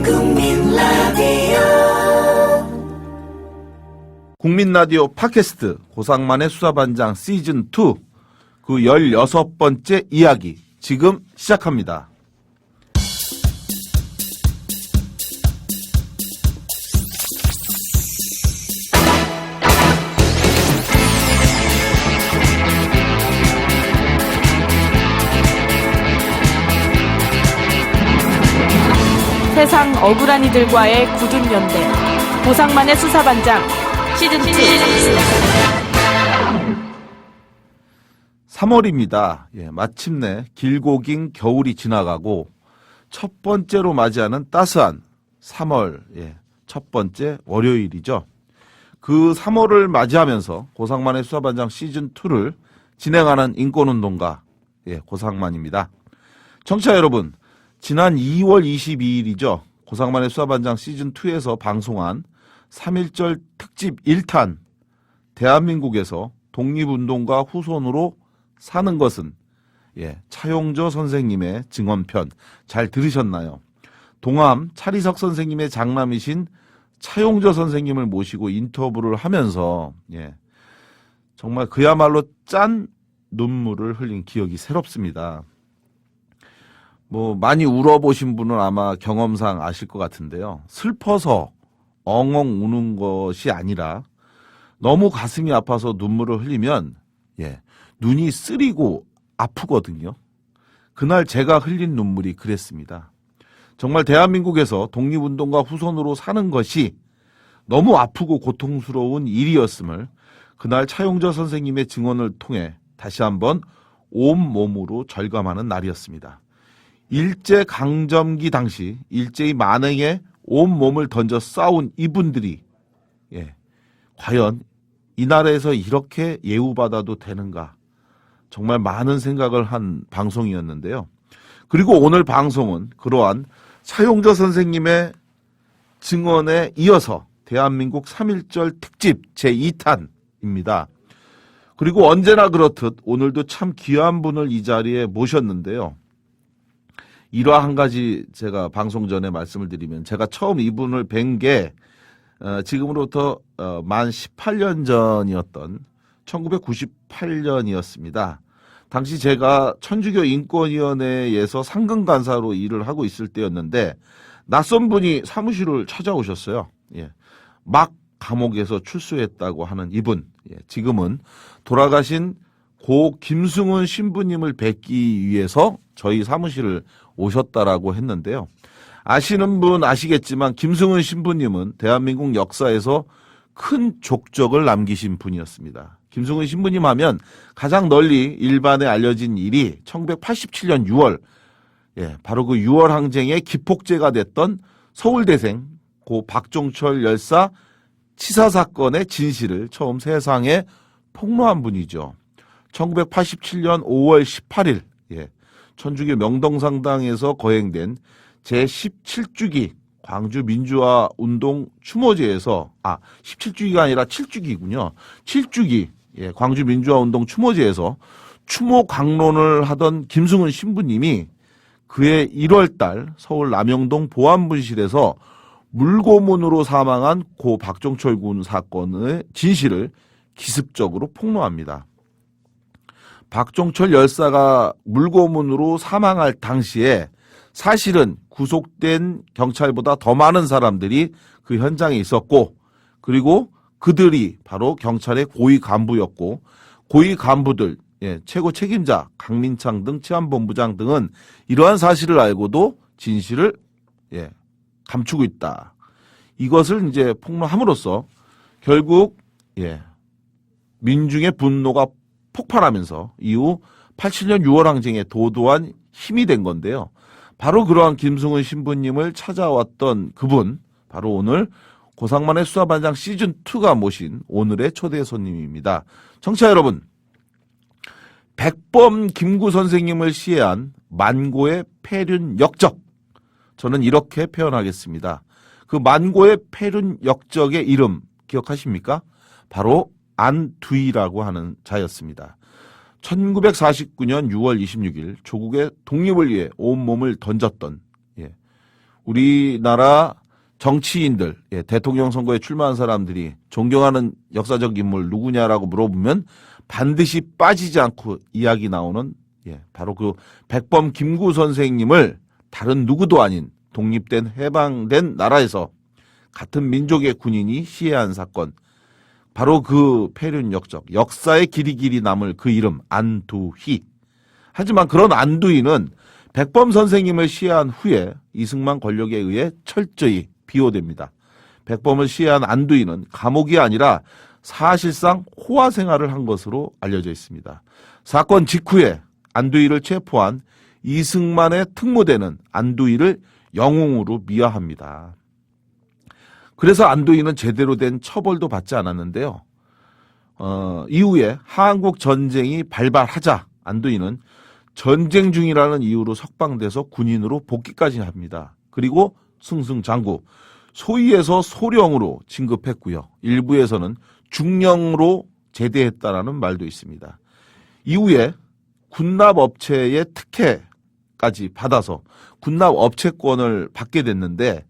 국민 라디오 국민 라디오 팟캐스트 고상만의 수사반장 시즌2 그 16번째 이야기 지금 시작합니다. 세상 억울한 이들과의 굳은 연대 고상만의 수사반장 시즌2 3월입니다. 마침내 길고 긴 겨울이 지나가고 첫 번째로 맞이하는 따스한 3월 첫 번째 월요일이죠. 그 3월을 맞이하면서 고상만의 수사반장 시즌2를 진행하는 인권운동가 고상만입니다. 청취자 여러분, 지난 2월 22일이죠. 고상만의 수사반장 시즌2에서 방송한 3.1절 특집 1탄 대한민국에서 독립운동가 후손으로 사는 것은 차용저 선생님의 증언편 잘 들으셨나요? 동암 차리석 선생님의 장남이신 차용저 선생님을 모시고 인터뷰를 하면서 정말 그야말로 짠 눈물을 흘린 기억이 새롭습니다. 많이 울어보신 분은 아마 경험상 아실 것 같은데요. 슬퍼서 엉엉 우는 것이 아니라 너무 가슴이 아파서 눈물을 흘리면 눈이 쓰리고 아프거든요. 그날 제가 흘린 눈물이 그랬습니다. 정말 대한민국에서 독립운동가 후손으로 사는 것이 너무 아프고 고통스러운 일이었음을 그날 차용저 선생님의 증언을 통해 다시 한번 온몸으로 절감하는 날이었습니다. 일제강점기 당시 일제히 만행에 온몸을 던져 싸운 이분들이 과연 이 나라에서 이렇게 예우받아도 되는가, 정말 많은 생각을 한 방송이었는데요. 그리고 오늘 방송은 그러한 차용저 선생님의 증언에 이어서 대한민국 3.1절 특집 제2탄입니다. 그리고 언제나 그렇듯 오늘도 참 귀한 분을 이 자리에 모셨는데요. 일화 한 가지 제가 방송 전에 말씀을 드리면, 제가 처음 이분을 뵌 게 지금으로부터 만 18년 전이었던 1998년이었습니다. 당시 제가 천주교 인권위원회에서 상근간사로 일을 하고 있을 때였는데 낯선 분이 사무실을 찾아오셨어요. 막 감옥에서 출소했다고 하는 이분, 지금은 돌아가신 고 김승훈 신부님을 뵙기 위해서 저희 사무실을 오셨다라고 했는데요. 아시는 분 아시겠지만 김승훈 신부님은 대한민국 역사에서 큰 족적을 남기신 분이었습니다. 김승훈 신부님 하면 가장 널리 일반에 알려진 일이 1987년 6월, 바로 그 6월 항쟁의 기폭제가 됐던 서울대생 고 박종철 열사 치사 사건의 진실을 처음 세상에 폭로한 분이죠. 1987년 5월 18일 천주교 명동상당에서 거행된 제17주기 광주 민주화 운동 추모제에서 17주기가 아니라 7주기군요. 7주기 광주 민주화 운동 추모제에서 추모 강론을 하던 김승훈 신부님이 그해 1월달 서울 남영동 보안분실에서 물고문으로 사망한 고 박종철 군 사건의 진실을 기습적으로 폭로합니다. 박종철 열사가 물고문으로 사망할 당시에 사실은 구속된 경찰보다 더 많은 사람들이 그 현장에 있었고, 그리고 그들이 바로 경찰의 고위 간부였고, 고위 간부들, 최고 책임자 강민창 등 치안본부장 등은 이러한 사실을 알고도 진실을 감추고 있다. 이것을 이제 폭로함으로써 결국 민중의 분노가 폭발하면서 이후 87년 6월 항쟁에 도도한 힘이 된 건데요. 바로 그러한 김승훈 신부님을 찾아왔던 그분, 바로 오늘 고상만의 수사반장 시즌2가 모신 오늘의 초대 손님입니다. 청취자 여러분, 백범 김구 선생님을 시해한 만고의 폐륜 역적, 저는 이렇게 표현하겠습니다. 그 만고의 폐륜 역적의 이름 기억하십니까? 바로 안두희라고 하는 자였습니다. 1949년 6월 26일 조국의 독립을 위해 온몸을 던졌던 우리나라 정치인들, 예, 대통령 선거에 출마한 사람들이 존경하는 역사적 인물 누구냐라고 물어보면 반드시 빠지지 않고 이야기 나오는, 예, 바로 그 백범 김구 선생님을 다른 누구도 아닌 독립된 해방된 나라에서 같은 민족의 군인이 시해한 사건, 바로 그 폐륜 역적, 역사에 길이길이 남을 그 이름 안두희. 하지만 그런 안두희는 백범 선생님을 시해한 후에 이승만 권력에 의해 철저히 비호됩니다. 백범을 시해한 안두희는 감옥이 아니라 사실상 호화 생활을 한 것으로 알려져 있습니다. 사건 직후에 안두희를 체포한 이승만의 특무대는 안두희를 영웅으로 미화합니다. 그래서 안두희는 제대로 된 처벌도 받지 않았는데요. 이후에 한국 전쟁이 발발하자 안두희는 전쟁 중이라는 이유로 석방돼서 군인으로 복귀까지 합니다. 그리고 승승장구, 소위에서 소령으로 진급했고요. 일부에서는 중령으로 제대했다라는 말도 있습니다. 이후에 군납업체의 특혜까지 받아서 군납업체권을 받게 됐는데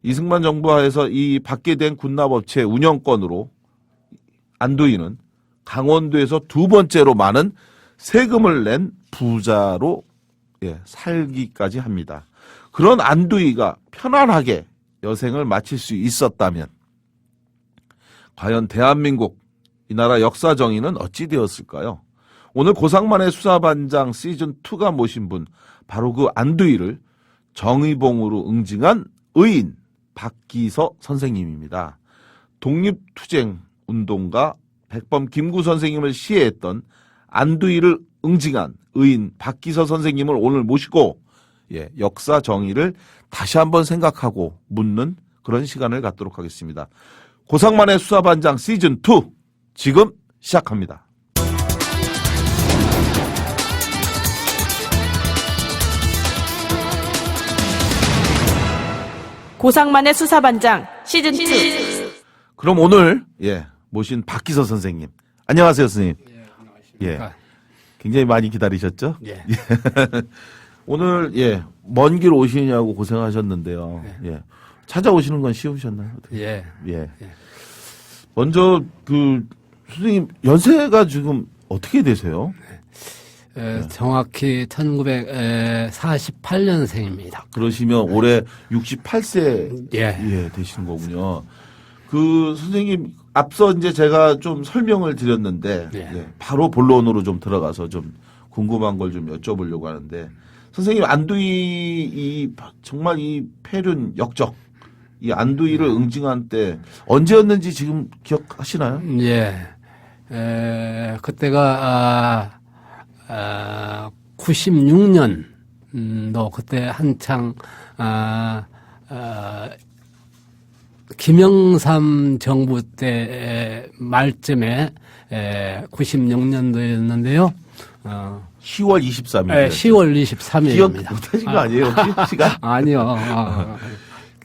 이승만 정부 하에서 이 받게 된 군납업체 운영권으로 안두희는 강원도에서 두 번째로 많은 세금을 낸 부자로, 예, 살기까지 합니다. 그런 안두희가 편안하게 여생을 마칠 수 있었다면 과연 대한민국 이 나라 역사 정의는 어찌 되었을까요? 오늘 고상만의 수사반장 시즌2가 모신 분, 바로 그 안두희를 정의봉으로 응징한 의인 박기서 선생님입니다. 독립투쟁 운동가 백범 김구 선생님을 시해했던 안두희를 응징한 의인 박기서 선생님을 오늘 모시고, 예, 역사 정의를 다시 한번 생각하고 묻는 그런 시간을 갖도록 하겠습니다. 고상만의 수사반장 시즌2 지금 시작합니다. 고상만의 수사반장 시즌2. 그럼 오늘, 예, 모신 박기서 선생님. 안녕하세요, 선생님. 예, 안녕하십니까. 예. 굉장히 많이 기다리셨죠? 예. 오늘, 예, 먼 길 오시냐고 고생하셨는데요. 예. 찾아오시는 건 쉬우셨나요? 어떻게? 예. 예. 먼저, 선생님, 연세가 지금 어떻게 되세요? 정확히 1948년생입니다. 그러시면 올해 68세, 예. 예, 되시는 거군요. 선생님, 앞서 이제 제가 좀 설명을 드렸는데, 예. 예, 바로 본론으로 좀 들어가서 좀 궁금한 걸 좀 여쭤보려고 하는데, 선생님, 안두희, 정말 이 폐륜 역적, 이 안두희를 응징한 때 언제였는지 지금 기억하시나요? 예. 그때가, 96년, 도 그때 한창, 김영삼 정부 때 말쯤에 96년도였는데요. 10월 23일. 네, 10월 23일입니다. 기억 못하신 거 아니에요, 혹시? 시간? 아니요.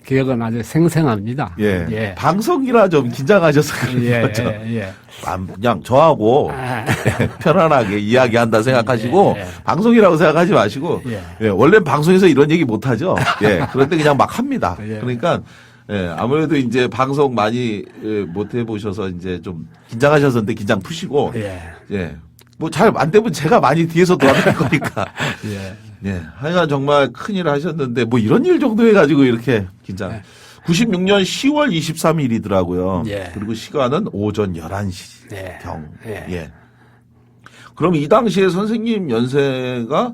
기억은 아주 생생합니다. 예. 예. 방송이라 좀 긴장하셔서 그런 예, 거죠. 예. 그냥 저하고 편안하게 이야기한다 생각하시고 방송이라고 생각하지 마시고 예, 원래 방송에서 이런 얘기 못 하죠. 예. 그럴 때 그냥 막 합니다. 예. 그러니까 예, 아무래도 이제 방송 많이 못 해보셔서 이제 좀 긴장하셨는데 긴장 푸시고 예. 뭐 잘 안 되면 제가 많이 뒤에서 도와드릴 거니까. 예. 예. 하여간 정말 큰일 하셨는데 뭐 이런 일 정도 해가지고 이렇게 긴장. 96년 10월 23일이더라고요. 예. 그리고 시간은 오전 11시 예. 경. 예. 예. 그럼 이 당시에 선생님 연세가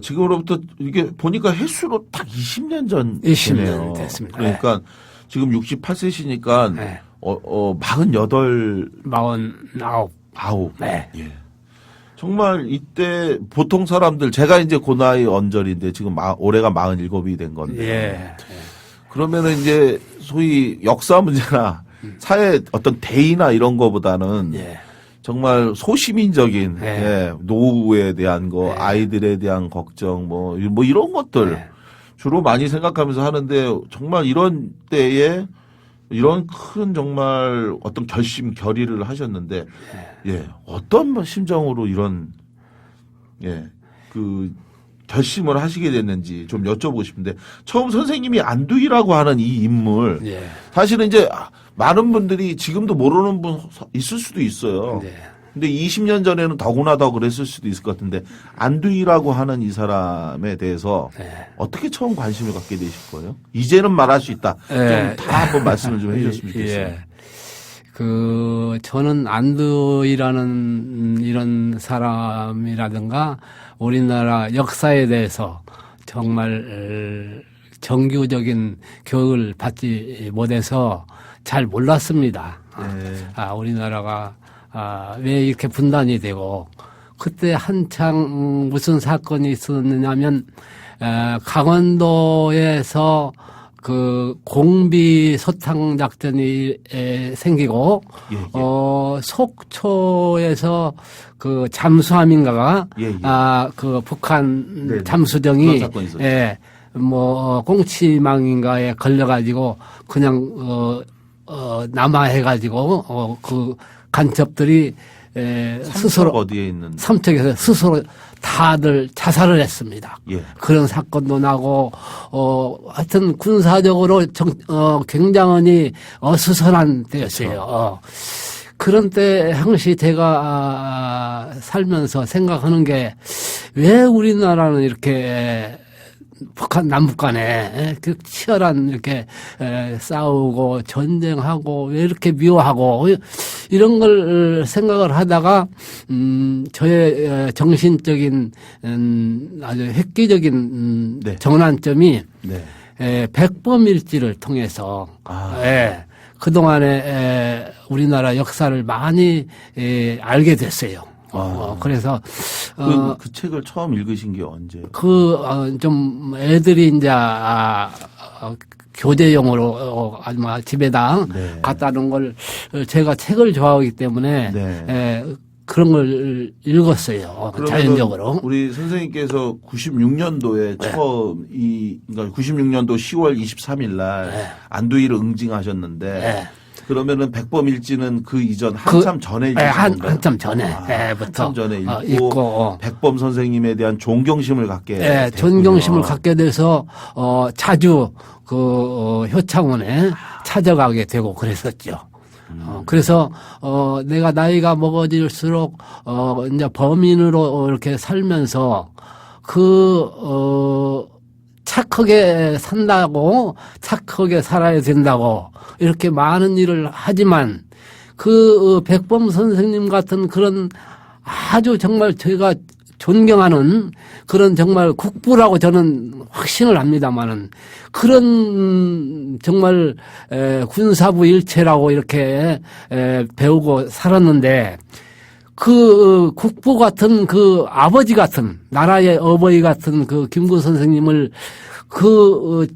지금으로부터 이게 보니까 횟수로 딱 20년 전 20년 됐습니다. 그러니까 지금 68세시니까 네. 48 49. 아홉. 네. 예. 정말 이때 보통 사람들 제가 이제 그 나이 언저리인데 지금 올해가 47이 된 건데. 예. 그러면은 이제 소위 역사 문제나 사회 어떤 대의나 이런 거보다는 예. 정말 소시민적인 네. 예, 노후에 대한 거, 네. 아이들에 대한 걱정 뭐 이런 것들 네. 주로 많이 생각하면서 하는데 정말 이런 때에 이런 큰 정말 어떤 결의를 하셨는데 예, 어떤 심정으로 이런 예, 결심을 하시게 됐는지 좀 여쭤보고 싶은데 처음 선생님이 안두희라고 하는 이 인물 예. 사실은 이제 많은 분들이 지금도 모르는 분 있을 수도 있어요. 네. 근데 20년 전에는 더구나 더 그랬을 수도 있을 것 같은데 안두희라고 하는 이 사람에 대해서 네. 어떻게 처음 관심을 갖게 되실 거예요? 이제는 말할 수 있다. 네. 좀 다 한번 말씀을 좀 해주셨으면 좋겠어요. 예. 저는 안두희라는 이런 사람이라든가 우리나라 역사에 대해서 정말 정규적인 교육을 받지 못해서 잘 몰랐습니다. 네. 우리나라가 왜 이렇게 분단이 되고 그때 한창 무슨 사건이 있었느냐면 강원도에서 그 공비 소탕 작전이 생기고 예, 예. 속초에서 그 잠수함인가가 예, 예. 그 북한 네네. 잠수정이 그런 사건이 있었죠. 꽁치망인가에 걸려가지고 그냥 남아해가지고 그 간첩들이 스스로 어디에 있는 삼척에서 스스로 다들 자살을 했습니다. 예. 그런 사건도 나고 하여튼 군사적으로 굉장히 어수선한 때였어요. 그런 때 항시 제가 살면서 생각하는 게 왜 우리나라는 이렇게 북한 남북 간에 그 치열한 이렇게 싸우고 전쟁하고 왜 이렇게 미워하고 이런 걸 생각을 하다가 저의 정신적인 아주 획기적인 네. 전환점이 네. 백범일지를 통해서 그동안에 우리나라 역사를 많이 알게 됐어요. 그래서 그 책을 처음 읽으신 게 언제? 좀 애들이 이제 교재용으로 집에다 네. 갖다 놓은 걸 제가 책을 좋아하기 때문에 네. 그런 걸 읽었어요. 그러면은 자연적으로. 우리 선생님께서 96년도에 처음 그러니까 96년도 10월 23일 날 안두희를 응징하셨는데 그러면은 백범일지는 그 이전 한참 전에 읽으신 건가요? 한참 전에부터 한참 전에 읽고 백범 선생님에 대한 존경심을 갖게 됐군요. 존경심을 갖게 돼서 자주 그 효창원에 찾아가게 되고 그랬었죠. 그래서 내가 나이가 먹어질수록 이제 범인으로 이렇게 살면서 착하게 산다고 착하게 살아야 된다고 이렇게 많은 일을 하지만 그 백범 선생님 같은 그런 아주 정말 저희가 존경하는 그런 정말 국부라고 저는 확신을 합니다만은 그런 정말 군사부 일체라고 이렇게 배우고 살았는데 그 국부 같은 그 아버지 같은 나라의 어버이 같은 그 김구 선생님을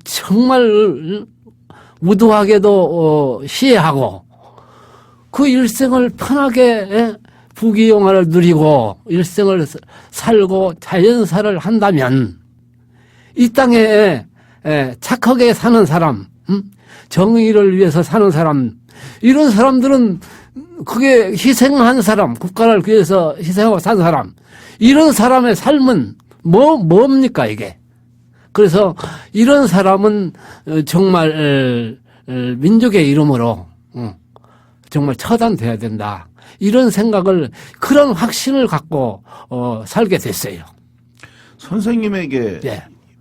정말 무도하게도 시해하고 그 일생을 편하게 부귀영화를 누리고 일생을 살고 자연사를 한다면 이 땅에 착하게 사는 사람, 정의를 위해서 사는 사람, 이런 사람들은 그게 희생한 사람, 국가를 위해서 희생하고 산 사람, 이런 사람의 삶은 뭡니까 이게? 그래서 이런 사람은 정말 민족의 이름으로 정말 처단돼야 된다. 이런 생각을 그런 확신을 갖고 살게 됐어요. 선생님에게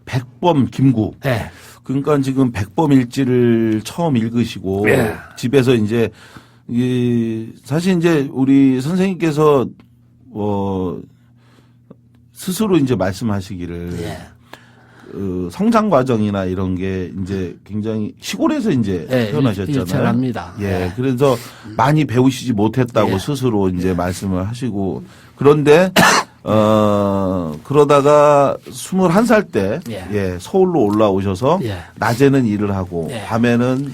백범 김구. 그러니까 지금 백범일지를 처음 읽으시고 집에서 이제 사실 이제 우리 선생님께서 스스로 이제 말씀하시기를 성장 과정이나 이런 게 이제 굉장히 시골에서 이제 태어나셨잖아요. 일처랍니다. 그래서 많이 배우시지 못했다고 스스로 이제 말씀을 하시고 그런데 그러다가 21살 때 서울로 올라오셔서 낮에는 일을 하고 밤에는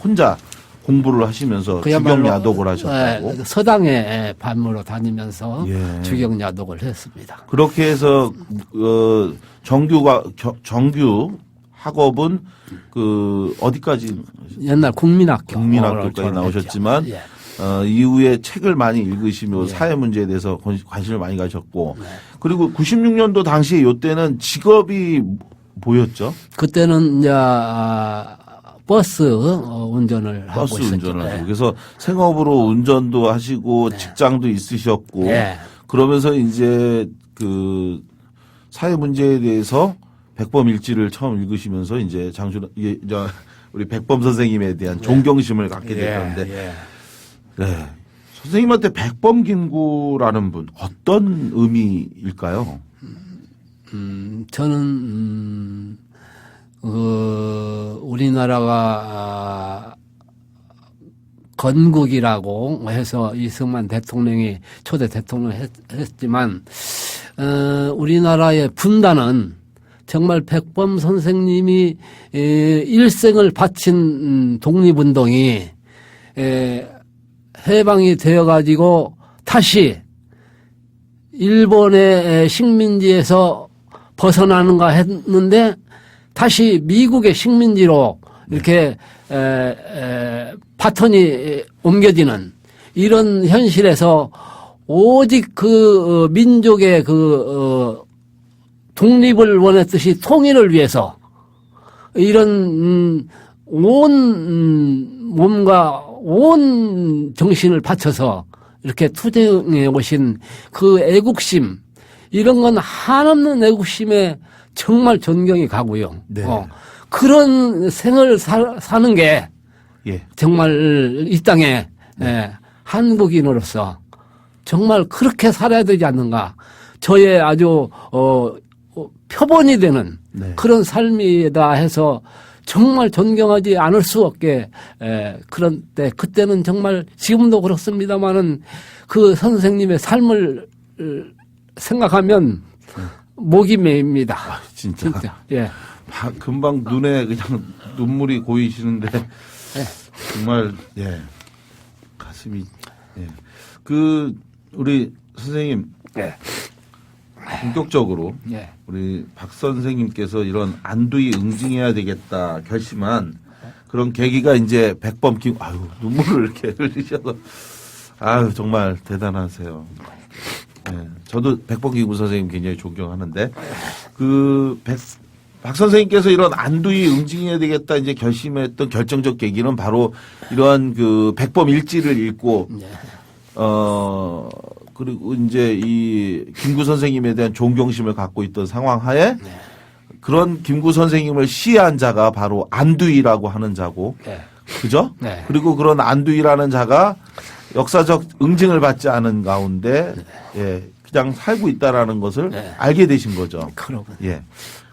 혼자 공부를 하시면서 주경야독을 하셨다고. 서당에 밤으로 다니면서 주경야독을 했습니다. 그렇게 해서 정규 학업은 어디까지 옛날 국민학교까지 나오셨지만 이후에 책을 많이 읽으시며 사회 문제에 대해서 관심을 많이 가졌고 그리고 96년도 당시에 요때는 직업이 뭐였죠? 그때는 이제 버스 운전을 하고 버스 있었죠. 운전을 네. 하시고 그래서 생업으로 운전도 하시고 직장도 있으셨고 네. 그러면서 이제 그 사회 문제에 대해서 백범일지를 처음 읽으시면서 이제 우리 백범 선생님에 대한 존경심을 갖게 되셨는데 네. 선생님한테 백범김구라는 분 어떤 의미일까요? 저는 우리나라가 건국이라고 해서 이승만 대통령이 초대 대통령을 했지만 우리나라의 분단은 정말 백범 선생님이 일생을 바친 독립운동이 해방이 되어가지고 다시 일본의 식민지에서 벗어나는가 했는데 다시 미국의 식민지로 이렇게 바톤이 옮겨지는 이런 현실에서 오직 그 민족의 그 독립을 원했듯이 통일을 위해서 이런 온 몸과 온 정신을 바쳐서 이렇게 투쟁해 오신 그 애국심 이런 건 한없는 애국심에 정말 존경이 가고요. 네. 그런 생을 사는 게 예. 정말 이 땅에 한국인으로서 정말 그렇게 살아야 되지 않는가. 저의 아주 표본이 되는 그런 삶이다 해서 정말 존경하지 않을 수 없게 그런 때 그때는 정말 지금도 그렇습니다마는 그 선생님의 삶을 생각하면 목이 메입니다. 진짜. 예. 금방 눈에 그냥 눈물이 고이시는데 정말 가슴이 그 우리 선생님 본격적으로 우리 박 선생님께서 이런 안두이 응징해야 되겠다 결심한 그런 계기가 이제 백범김 눈물을 이렇게 흘리셔서 정말 대단하세요. 저도 백범김구 선생님 굉장히 존경하는데 박 선생님께서 이런 안두이 응징해야 되겠다 이제 결심했던 결정적 계기는 바로 이러한 그 백범일지를 읽고 그리고 이제 이 김구 선생님에 대한 존경심을 갖고 있던 상황 하에 그런 김구 선생님을 시해한 자가 바로 안두이라고 하는 자고 그죠? 그리고 그런 안두이라는 자가 역사적 응징을 받지 않은 가운데 그냥 살고 있다라는 것을 알게 되신 거죠. 예.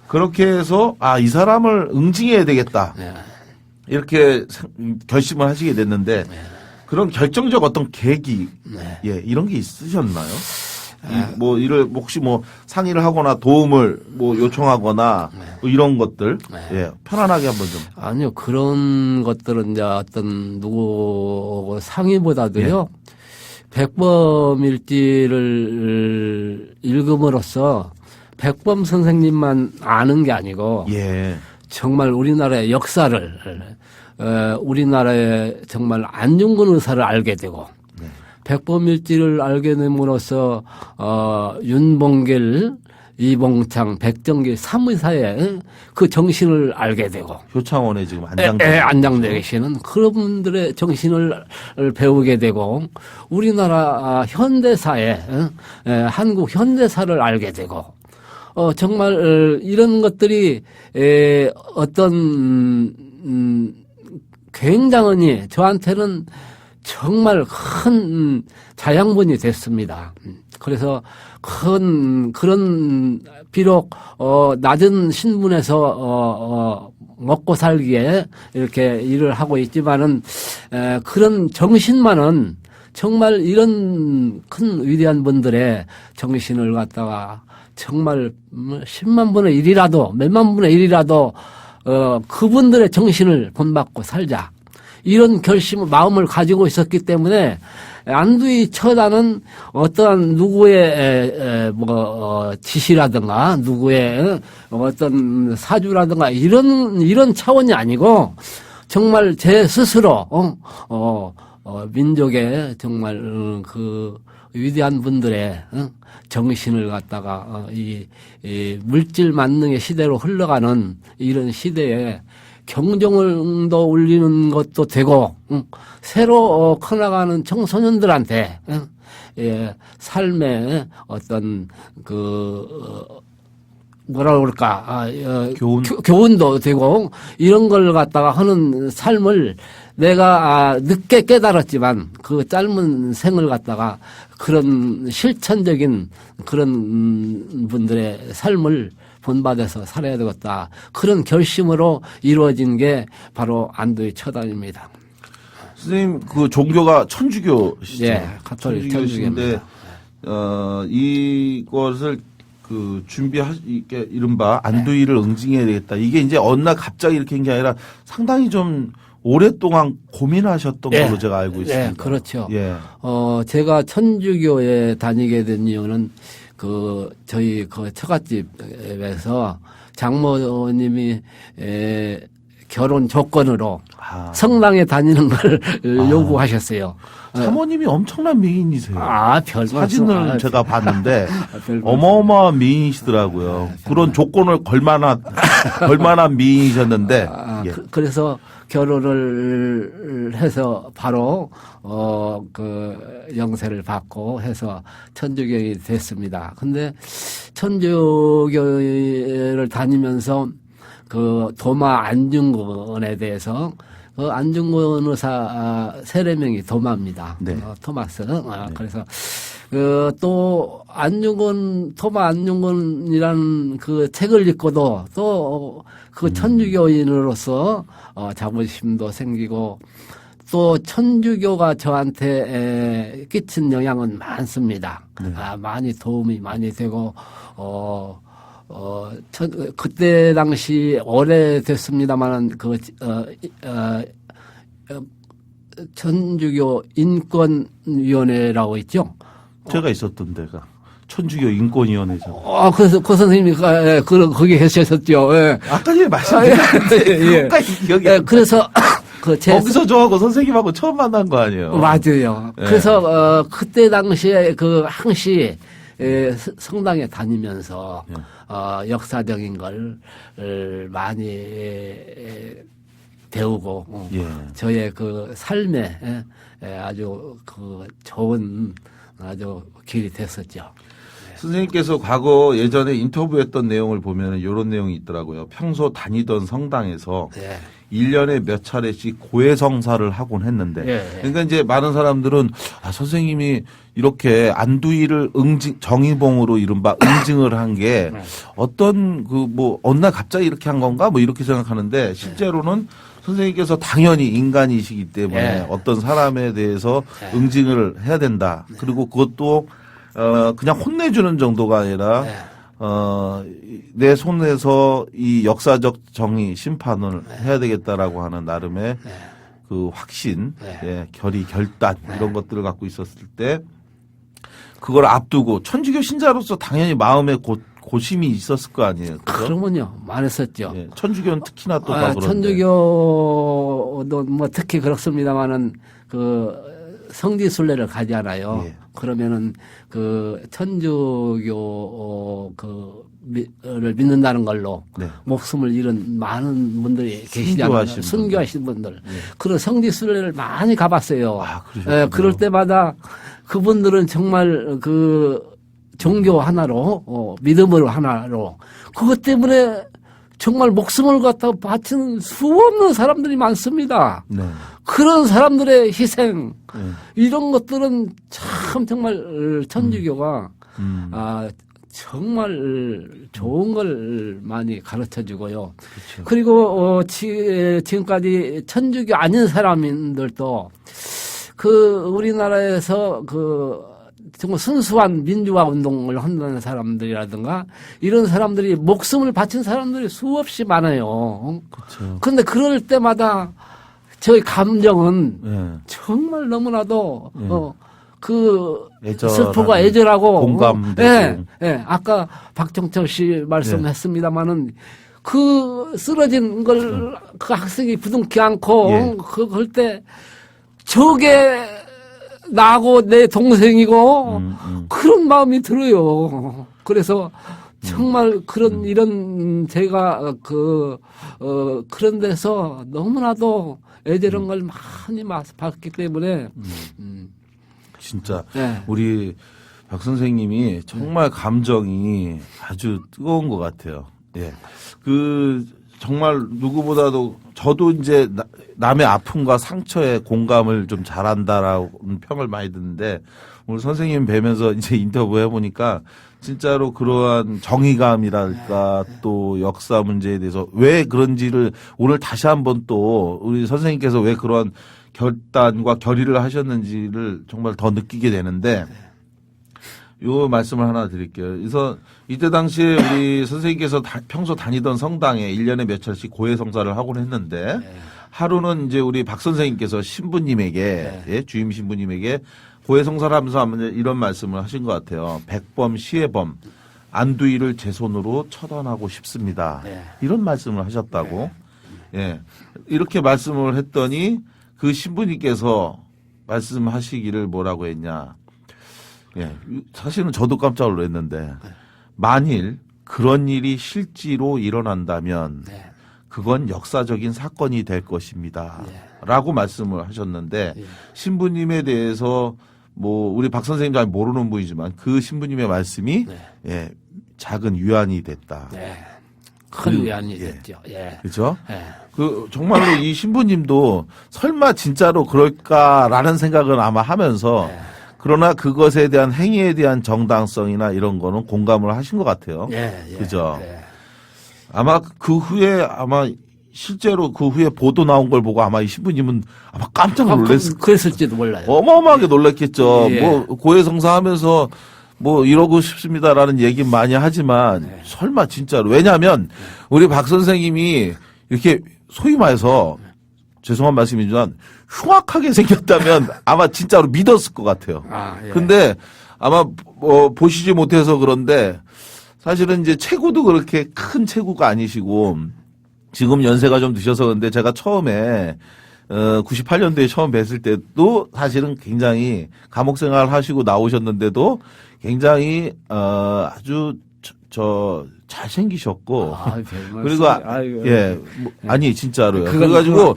그렇게 해서 이 사람을 응징해야 되겠다. 이렇게 결심을 하시게 됐는데 그런 결정적 어떤 계기 이런 게 있으셨나요? 이를 혹시 상의를 하거나 도움을 요청하거나 이런 것들 편안하게 한번 좀. 아니요 그런 것들은 이제 어떤 누구 상의보다도요 백범일지를 읽음으로써 백범 선생님만 아는 게 아니고 정말 우리나라의 역사를 우리나라의 정말 안중근 의사를 알게 되고 백범일지를 알게 됨으로써 윤봉길, 이봉창, 백정길 3의사의 그 정신을 알게 되고 효창원에 지금 안장되어 계시는 그런 분들의 정신을 배우게 되고 우리나라 현대사의 한국 현대사를 알게 되고 정말 이런 것들이 어떤 굉장히 저한테는 정말 큰 자양분이 됐습니다. 그래서 그런 비록 낮은 신분에서 먹고 살기에 이렇게 일을 하고 있지만은 그런 정신만은 정말 이런 큰 위대한 분들의 정신을 갖다가 정말 10만 분의 1이라도 몇만 분의 1이라도 그분들의 정신을 본받고 살자. 이런 마음을 가지고 있었기 때문에 안두이 처단은 어떠한 누구의 지시라든가 누구의 어떤 사주라든가 이런 차원이 아니고 정말 제 스스로 민족의 정말 그 위대한 분들의 정신을 갖다가 이 물질 만능의 시대로 흘러가는 이런 시대에 경종도 울리는 것도 되고 새로 커나가는 청소년들한테 예, 삶의 어떤 뭐라 그럴까 교훈도 되고 이런 걸 갖다가 하는 삶을 내가 늦게 깨달았지만 그 짧은 생을 갖다가 그런 실천적인 그런 분들의 삶을 본받아서 살아야 되겠다. 그런 결심으로 이루어진 게 바로 안도의 처단입니다. 선생님 그 종교가 천주교시죠? 네, 가톨릭 천주교인데 이것을 이게 이른바 안두일을 응징해야 되겠다. 이게 이제 어느 날 갑자기 이렇게 한 게 아니라 상당히 좀 오랫동안 고민하셨던 걸로 제가 알고 있습니다. 네, 그렇죠. 예. 제가 천주교에 다니게 된 이유는 저희 처갓집에서 장모님이 결혼 조건으로 성당에 다니는 걸 요구하셨어요. 사모님이 엄청난 미인이세요. 별 사진을 제가 봤는데 어마어마한 미인이시더라고요. 그런 조건을 걸만한 미인이셨는데. 예. 그래서 결혼을 해서 바로 영세를 받고 해서 천주교인이 됐습니다. 근데 천주교를 다니면서 도마 안중근에 대해서 안중근 의사 세례명이 도마입니다. 네. 토마스. 그래서 또 토마 안중근이라는 그 책을 읽고도 또 천주교인으로서 자부심도 생기고 또 천주교가 저한테 끼친 영향은 많습니다. 네. 많이 도움이 많이 되고 그때 당시 오래됐습니다만은 천주교 인권위원회라고 있죠. 제가 있었던 데가 천주교 인권위원회죠. 그래서 선생님이 거기 계셨었죠. 예. 아까 전에 말씀드렸는데 끝까지 기억이 안 나요. 그래서 거기서 저하고 선생님하고 처음 만난 거 아니에요? 맞아요. 예. 그래서 그때 당시에 항시 성당에 다니면서 역사적인 걸 많이 배우고 예. 저의 삶에 아주 좋은 아주 길이 됐었죠. 선생님께서 과거 예전에 인터뷰했던 내용을 보면 이런 내용이 있더라고요. 평소 다니던 성당에서 1년에 몇 차례씩 고해성사를 하곤 했는데 그러니까 이제 많은 사람들은 선생님이 이렇게 안두일을 정의봉으로 이른바 응징을 한 게 어떤 어느 날 갑자기 이렇게 한 건가 이렇게 생각하는데 실제로는 선생님께서 당연히 인간이시기 때문에 어떤 사람에 대해서 응징을 해야 된다. 그리고 그것도 그냥 혼내주는 정도가 아니라 내 손에서 이 역사적 정의 심판을 해야 되겠다라고 하는 나름의 그 확신, 결단 이런 것들을 갖고 있었을 때 그걸 앞두고 천주교 신자로서 당연히 마음에 고심이 있었을 거 아니에요. 그죠? 그러면요, 많았었죠. 예, 천주교는 특히나 또 더 그런데. 천주교도 특히 그렇습니다만은 성지순례를 가잖아요. 그러면은 천주교를 믿는다는 걸로 목숨을 잃은 많은 분들이 계시잖아요. 순교하신 분들. 그런 성지순례를 많이 가봤어요. 그럴 때마다 그분들은 정말 종교 하나로 믿음으로 하나로 그것 때문에 정말 목숨을 갖다가 바치는 수없는 사람들이 많습니다. 그런 사람들의 희생 이런 것들은 참 정말 천주교가 정말 좋은 걸 많이 가르쳐주고요. 그리고 지금까지 천주교 아닌 사람들도 우리나라에서 정말 순수한 민주화 운동을 한다는 사람들이라든가 이런 사람들이 목숨을 바친 사람들이 수없이 많아요. 그런데 그럴 때마다 저희 감정은 정말 너무나도 슬프고 애절하고 공감되고. 아까 박정철 씨 말씀했습니다마는 쓰러진 걸 그 학생이 부둥키 않고 그럴 때 저게 나하고 내 동생이고 그런 마음이 들어요. 그래서 정말 이런 제가 그런 데서 너무나도 애절한 걸 많이 봤기 때문에 진짜 네. 우리 박 선생님이 정말 감정이 아주 뜨거운 것 같아요. 예. 정말 누구보다도 저도 이제 남의 아픔과 상처에 공감을 좀 잘한다라는 평을 많이 듣는데 오늘 선생님 뵈면서 이제 인터뷰 해보니까 진짜로 그러한 정의감이랄까 또 역사 문제에 대해서 왜 그런지를 오늘 다시 한번 또 우리 선생님께서 왜 그런 결단과 결의를 하셨는지를 정말 더 느끼게 되는데 요 말씀을 하나 드릴게요. 그래서 이때 당시에 우리 선생님께서 평소 다니던 성당에 1년에 몇 차례씩 고해성사를 하곤 했는데 하루는 이제 우리 박 선생님께서 신부님에게 예, 주임 신부님에게 고해성사를 하면서 이런 말씀을 하신 것 같아요. 백범 시해범 안두희를 제 손으로 처단하고 싶습니다. 이런 말씀을 하셨다고. 예. 이렇게 말씀을 했더니 그 신부님께서 말씀하시기를 뭐라고 했냐. 예. 사실은 저도 깜짝 놀랐는데 만일 그런 일이 실제로 일어난다면 그건 역사적인 사건이 될 것입니다. 라고 말씀을 하셨는데 신부님에 대해서 뭐 우리 박 선생님도 잘 모르는 분이지만 그 신부님의 말씀이 예, 작은 위안이 됐다. 큰 위안이 됐죠. 예. 그렇죠? 정말로 이 신부님도 설마 진짜로 그럴까라는 생각을 아마 하면서 그러나 그것에 대한 행위에 대한 정당성이나 이런 거는 공감을 하신 것 같아요. 그죠? 아마 그 후에 실제로 그 후에 보도 나온 걸 보고 아마 이 신부님은 아마 깜짝 그랬을지도 몰라요. 어마어마하게 놀랐겠죠. 예. 뭐 고해성사하면서 뭐 이러고 싶습니다라는 얘기 많이 하지만 설마 진짜로 왜냐하면 우리 박 선생님이 이렇게 소위 말해서 죄송한 말씀이지만 흉악하게 생겼다면 아마 진짜로 믿었을 것 같아요. 근데 아마 보시지 못해서 그런데 사실은 이제 체구도 그렇게 큰 체구가 아니시고 지금 연세가 좀 드셔서 그런데 제가 처음에 98년도에 처음 뵀을 때도 사실은 굉장히 감옥 생활 하시고 나오셨는데도 굉장히 아주 잘생기셨고 그리고 예 아니 진짜로요. 그래가지고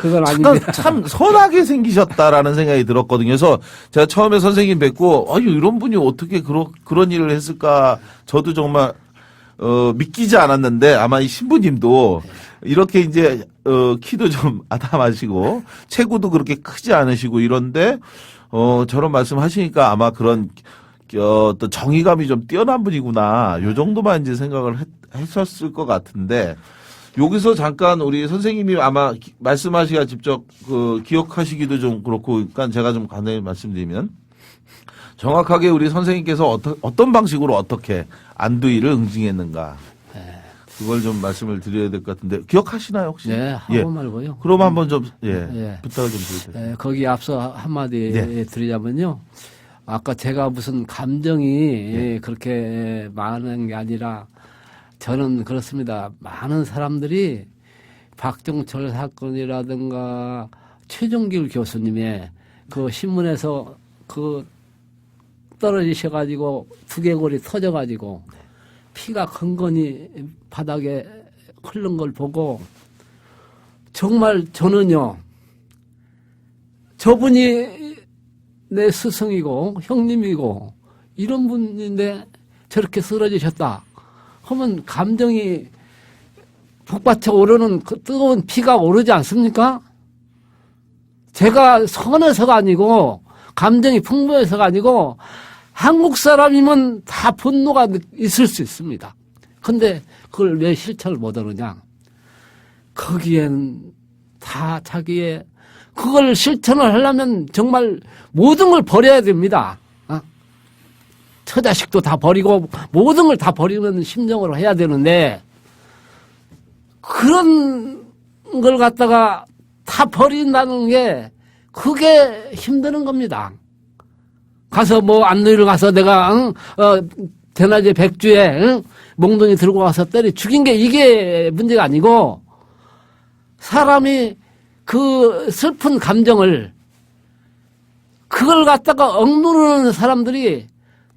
참 선하게 생기셨다라는 생각이 들었거든요. 그래서 제가 처음에 선생님 뵙고 아유 이런 분이 어떻게 그런 일을 했을까 저도 정말 믿기지 않았는데 아마 이 신부님도 이렇게 이제 키도 좀 아담하시고 체구도 그렇게 크지 않으시고 이런데 저런 말씀하시니까 아마 그런 어떤 정의감이 좀 뛰어난 분이구나 요 정도만 이제 생각을 했었을 것 같은데 여기서 잠깐 우리 선생님이 아마 말씀하시기가 직접 기억하시기도 좀 그렇고 그러니까 제가 좀 간단히 말씀드리면 정확하게 우리 선생님께서 어떤 방식으로 어떻게 안두희를 응징했는가 그걸 좀 말씀을 드려야 될 것 같은데 기억하시나요 혹시? 네, 하고 말고요. 그럼 한번 좀 부탁을 좀 드릴게요. 거기 앞서 한마디 드리자면요. 아까 제가 무슨 감정이 그렇게 많은 게 아니라 저는 그렇습니다. 많은 사람들이 박정철 사건이라든가 최종길 교수님의 그 신문에서 떨어지셔가지고 두개골이 터져가지고 피가 근건히 바닥에 흐른 걸 보고 정말 저는요 저분이 내 스승이고 형님이고 이런 분인데 저렇게 쓰러지셨다 하면 감정이 북받쳐 오르는 그 뜨거운 피가 오르지 않습니까? 제가 선해서가 아니고 감정이 풍부해서가 아니고 한국 사람이면 다 분노가 있을 수 있습니다. 근데 그걸 왜 실천을 못하느냐? 거기엔 다 자기의 그걸 실천을 하려면 정말 모든 걸 버려야 됩니다. 처자식도 다 버리고 모든 걸 다 버리는 심정으로 해야 되는데 그런 걸 갖다가 다 버린다는 게 그게 힘드는 겁니다. 가서 뭐 안누이를 가서 내가 대낮에 백주에 몽둥이 들고 가서 때려 죽인 게 이게 문제가 아니고 사람이 그 슬픈 감정을 그걸 갖다가 억누르는 사람들이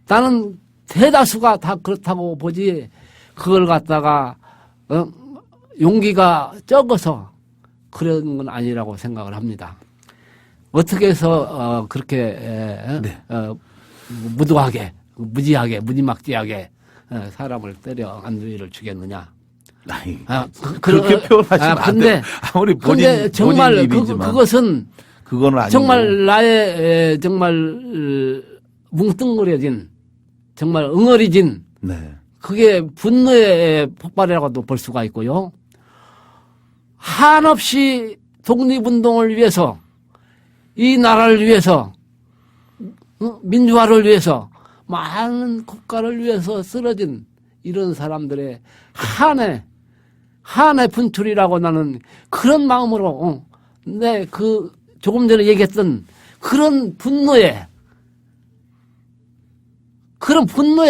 나는 대다수가 다 그렇다고 보지 그걸 갖다가 용기가 적어서 그런 건 아니라고 생각을 합니다. 어떻게 해서 그렇게 무도하게 무지하게 무지막지하게 사람을 때려 안두희를 죽였느냐. 아니, 그렇게 표현하시면 안 돼요. 아무리 근데 정말 본인 일이지만 그것은 그건 아니고. 정말 나의 정말 뭉뚱그려진 정말 응어리진 네. 그게 분노의 폭발이라고도 볼 수가 있고요. 한없이 독립운동을 위해서 이 나라를 위해서 민주화를 위해서 많은 국가를 위해서 쓰러진 이런 사람들의 한의 분출이라고 나는 그런 마음으로 그 조금 전에 얘기했던 그런 분노의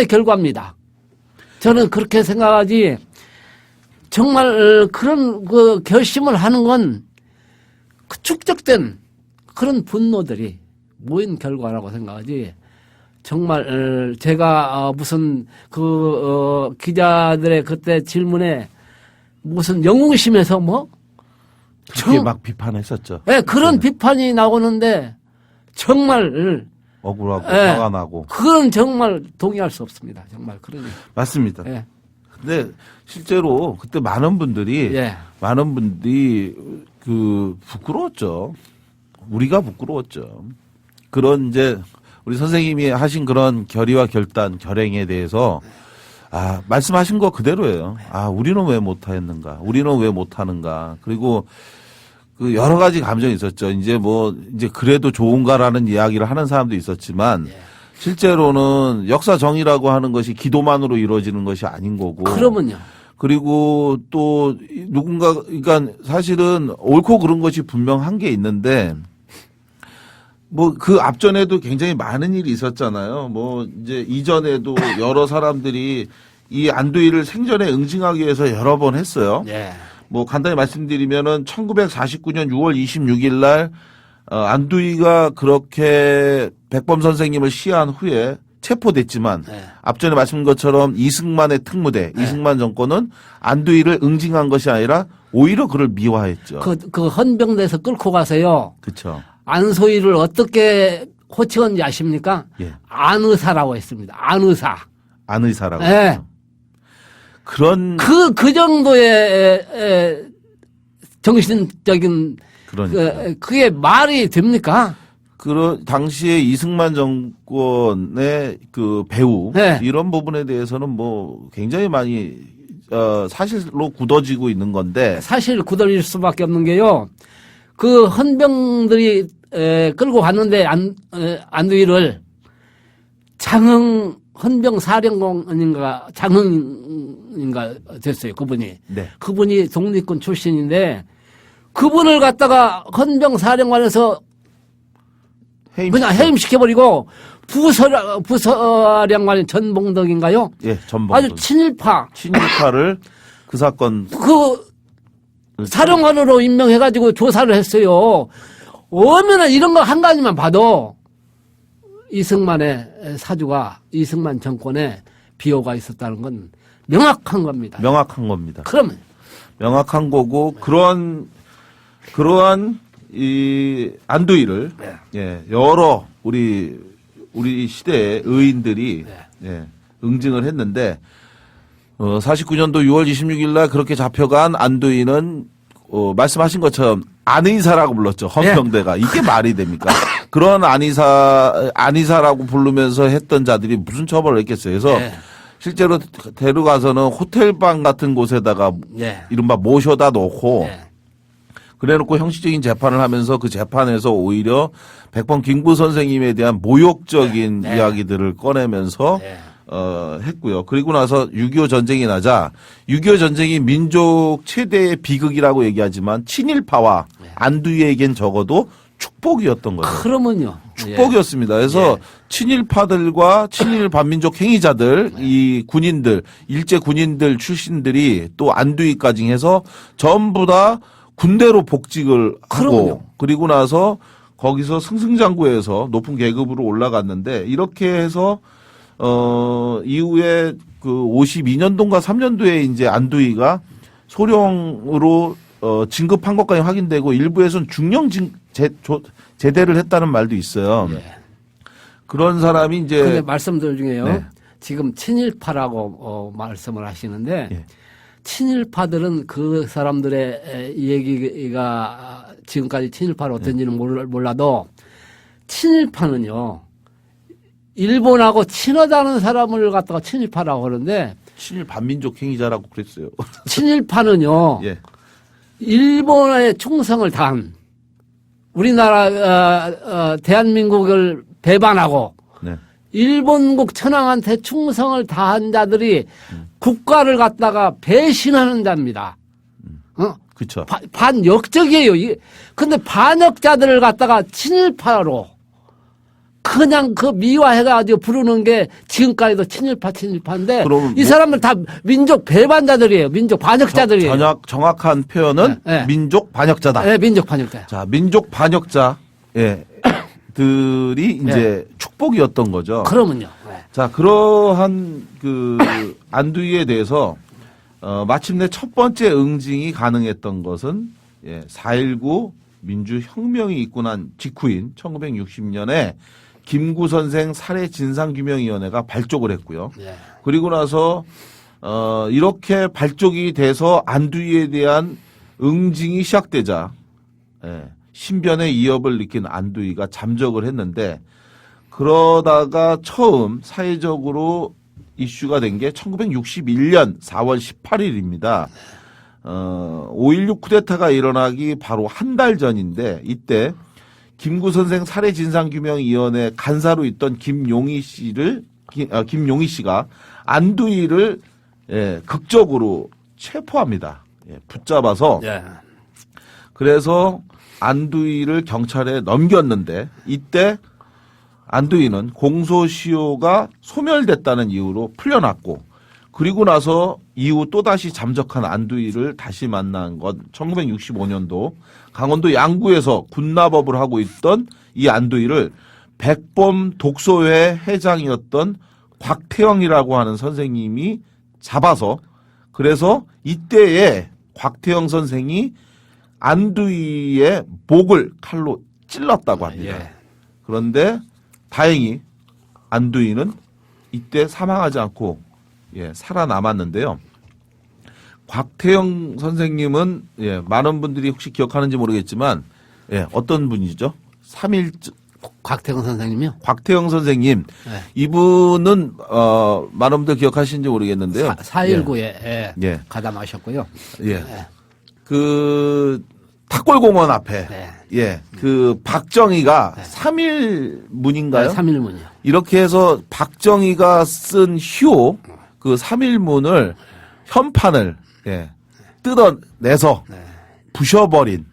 결과입니다. 저는 그렇게 생각하지 정말 그런 그 결심을 하는 건 그 축적된 그런 분노들이 모인 결과라고 생각하지 정말 제가 무슨 기자들의 그때 질문에 무슨 영웅심에서 그렇게 막 비판했었죠. 네, 그런 비판이 나오는데 정말 억울하고 화가 나고. 그건 정말 동의할 수 없습니다. 정말 그러니. 맞습니다. 예. 근데 실제로 그때 많은 분들이 부끄러웠죠. 우리가 부끄러웠죠. 그런 이제 우리 선생님이 하신 그런 결의와 결단, 결행에 대해서 말씀하신 거 그대로예요. 우리는 왜 못했는가? 우리는 왜 못하는가? 그리고 그 여러 가지 감정이 있었죠. 이제 그래도 좋은가라는 이야기를 하는 사람도 있었지만 실제로는 역사 정의라고 하는 것이 기도만으로 이루어지는 것이 아닌 거고. 그러면요. 그리고 또 그러니까 사실은 옳고 그른 것이 분명한 게 있는데 그 앞전에도 굉장히 많은 일이 있었잖아요. 이제 이전에도 여러 사람들이 이 안두희를 생전에 응징하기 위해서 여러 번 했어요. 예. 간단히 말씀드리면은 1949년 6월 26일 날 안두희가 그렇게 백범 선생님을 시해한 후에 체포됐지만 앞전에 말씀드린 것처럼 이승만의 특무대, 이승만 정권은 안두희를 응징한 것이 아니라 오히려 그를 미화했죠. 그 헌병대에서 끌고 가서요. 그렇죠. 안소희를 어떻게 호칭한지 아십니까? 예. 안의사라고 했습니다. 안의사. 안의사라고. 예. 그런 그 정도의 정신적인 그게 말이 됩니까? 당시에 이승만 정권의 그 배후 이런 부분에 대해서는 굉장히 많이 사실로 굳어지고 있는 건데 사실 굳어질 수밖에 없는 게요. 그 헌병들이 끌고 갔는데 안두희를 장흥 헌병 사령관인가 장흥인가 됐어요. 그분이. 네. 그분이 독립군 출신인데 그분을 갖다가 헌병 사령관에서 그냥 해임시켜버리고 부사령관인 전봉덕인가요? 예, 전봉덕. 아주 친일파를 그 사건 사령관으로 임명해가지고 조사를 했어요. 얼마나 이런 거 한 가지만 봐도 이승만의 사주가 이승만 정권에 비호가 있었다는 건 명확한 겁니다. 명확한 겁니다. 그러면 명확한 거고 그러한 이 안두희를 여러 우리 시대의 의인들이 응징을 했는데 49년도 6월 26일 날 그렇게 잡혀간 안두희는 말씀하신 것처럼 안의사라고 불렀죠. 헌병대가. 이게 말이 됩니까? 그런 안의사라고 부르면서 했던 자들이 무슨 처벌을 했겠어요. 그래서 실제로 데려가서는 호텔방 같은 곳에다가 이른바 모셔다 놓고 그래놓고 형식적인 재판을 하면서 그 재판에서 오히려 백범 김구 선생님에 대한 모욕적인 이야기들을 꺼내면서 했고요. 그리고 나서 6.25 전쟁이 나자 6.25 전쟁이 민족 최대의 비극이라고 얘기하지만 친일파와 안두희에겐 적어도 축복이었던 거죠. 그러면요. 축복이었습니다. 그래서 친일파들과 친일 반민족 행위자들, 이 군인들, 일제 군인들 출신들이 또 안두희까지 해서 전부 다 군대로 복직을 하고 그리고 나서 거기서 승승장구해서 높은 계급으로 올라갔는데 이렇게 해서 이후에 그 52년도인가 3년도에 이제 안두희가 소령으로 진급한 것까지 확인되고 일부에서는 중령 제대를 했다는 말도 있어요. 예. 그런 사람이 이제 근데 말씀들 중에요. 네. 지금 친일파라고 말씀을 하시는데 예. 친일파들은 그 사람들의 얘기가 지금까지 친일파로 어떤지는 몰라도 친일파는요. 일본하고 친하다는 사람을 갖다가 친일파라고 하는데 친일 반민족 행위자라고 그랬어요. 친일파는요. 예. 일본의 충성을 다한 우리나라 대한민국을 배반하고 네. 일본국 천황한테 충성을 다한 자들이 국가를 갖다가 배신하는 자입니다. 그렇죠. 반역적이에요. 근데 반역자들을 갖다가 친일파로 그냥 그 미화해가지고 부르는 게 지금까지도 친일파인데 그럼 이 사람들 다 민족 배반자들이에요. 민족 반역자들이에요. 정확한 표현은 네. 민족 반역자다. 네, 민족 반역자. 자, 민족 반역자 들이 이제 축복이었던 거죠. 그러면요. 네. 자, 그러한 그 안두희에 대해서 마침내 첫 번째 응징이 가능했던 것은 4.19 민주혁명이 있고 난 직후인 1960년에 김구 선생 살해 진상규명위원회가 발족을 했고요. 네. 그리고 나서 이렇게 발족이 돼서 안두희에 대한 응징이 시작되자 신변의 위협을 느낀 안두희가 잠적을 했는데 그러다가 처음 사회적으로 이슈가 된 게 1961년 4월 18일입니다. 5.16 쿠데타가 일어나기 바로 한 달 전인데 이때 김구 선생 살해 진상규명위원회 간사로 있던 김용희 씨가 안두희를 극적으로 체포합니다. 붙잡아서 네. 그래서 안두희를 경찰에 넘겼는데 이때 안두희는 공소시효가 소멸됐다는 이유로 풀려났고 그리고 나서 이후 또다시 잠적한 안두희를 다시 만난 건 1965년도 강원도 양구에서 군납업을 하고 있던 이 안두희를 백범 독서회 회장이었던 곽태영이라고 하는 선생님이 잡아서 그래서 이때에 곽태영 선생이 안두희의 목을 칼로 찔렀다고 합니다. 예. 그런데 다행히 안두희는 이때 사망하지 않고 살아남았는데요. 곽태영 선생님은 많은 분들이 혹시 기억하는지 모르겠지만 어떤 분이죠? 3.1 곽태영 선생님이요? 곽태영 선생님 네. 이분은 많은 분들 기억하시는지 모르겠는데요. 4.19에 가담하셨고요. 그 탁골공원 앞에 그 박정희가 3.1문인가요? 3.1문이요. 이렇게 해서 박정희가 쓴 효, 그 3.1문을 현판을 뜯어내서 부셔버린